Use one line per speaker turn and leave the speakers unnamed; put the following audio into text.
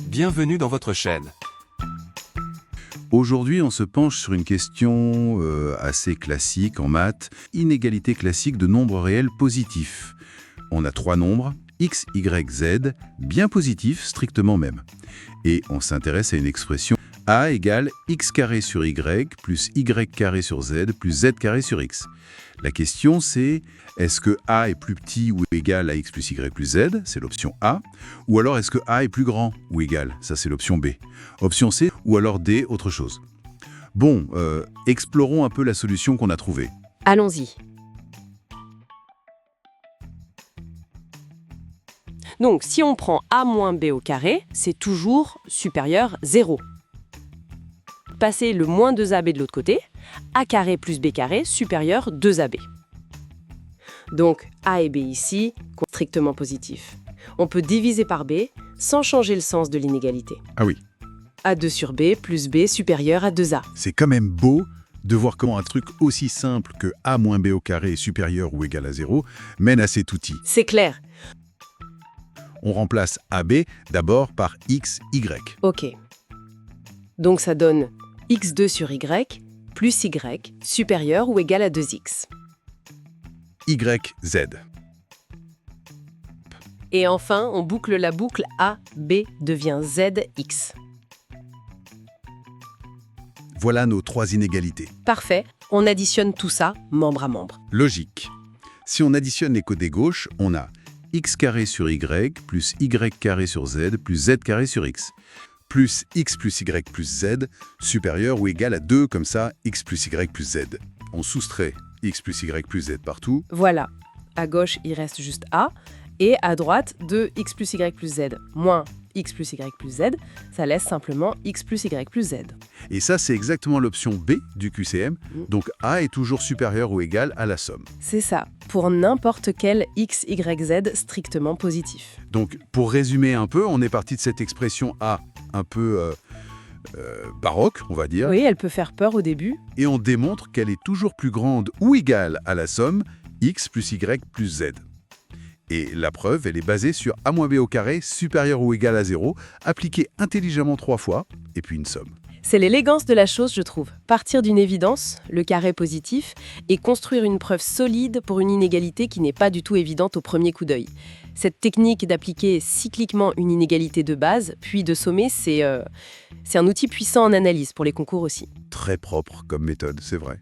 Bienvenue dans votre chaîne.
Aujourd'hui, on se penche sur une question assez classique en maths, inégalité classique de nombres réels positifs. On a trois nombres, x, y, z, bien positifs, strictement même. Et on s'intéresse à une expression a égale x carré sur y plus y carré sur z plus z carré sur x. La question c'est, est-ce que a est plus petit ou égal à x plus y plus z, c'est l'option A, ou alors est-ce que a est plus grand ou égal, ça c'est l'option B. Option C, ou alors D, autre chose. Bon, explorons un peu la solution qu'on a trouvée.
Allons-y. Donc, si on prend a moins b au carré, c'est toujours supérieur 0. Passer le moins 2ab de l'autre côté, a carré plus b carré supérieur 2ab. Donc, a et b ici, strictement positifs. On peut diviser par b sans changer le sens de l'inégalité.
Ah oui.
A2 sur b plus b supérieur à 2a.
C'est quand même beau de voir comment un truc aussi simple que a moins b au carré est supérieur ou égal à 0 mène à cet outil.
C'est clair.
On remplace AB d'abord par x, y.
Ok. Donc ça donne x2 sur y plus y supérieur ou égal à 2x.
Y, z.
Et enfin, on boucle la boucle a, b devient z, x.
Voilà nos trois inégalités.
Parfait, on additionne tout ça, membre à membre.
Logique. Si on additionne les côtés gauches, on a x carré sur y plus y carré sur z plus z carré sur x. Plus x plus y plus z supérieur ou égal à 2, comme ça, x plus y plus z. On soustrait x plus y plus z partout.
Voilà. À gauche, il reste juste a. Et à droite, de x plus y plus z moins x plus y plus z, ça laisse simplement x plus y plus z.
Et ça, c'est exactement l'option B du QCM. Donc a est toujours supérieur ou égal à la somme.
C'est ça, pour n'importe quel x, y, z strictement positif.
Donc, pour résumer un peu, on est parti de cette expression A un peu baroque, on va dire,
Oui, elle peut faire peur au début.
et on démontre qu'elle est toujours plus grande ou égale à la somme x plus y plus z. Et la preuve, elle est basée sur a moins b au carré supérieur ou égal à 0, appliquée intelligemment 3 fois, et puis une somme.
C'est l'élégance de la chose, je trouve. Partir d'une évidence, le carré positif, et construire une preuve solide pour une inégalité qui n'est pas du tout évidente au premier coup d'œil. Cette technique d'appliquer cycliquement une inégalité de base, puis de sommer, c'est un outil puissant en analyse pour les concours aussi.
Très propre comme méthode, c'est vrai.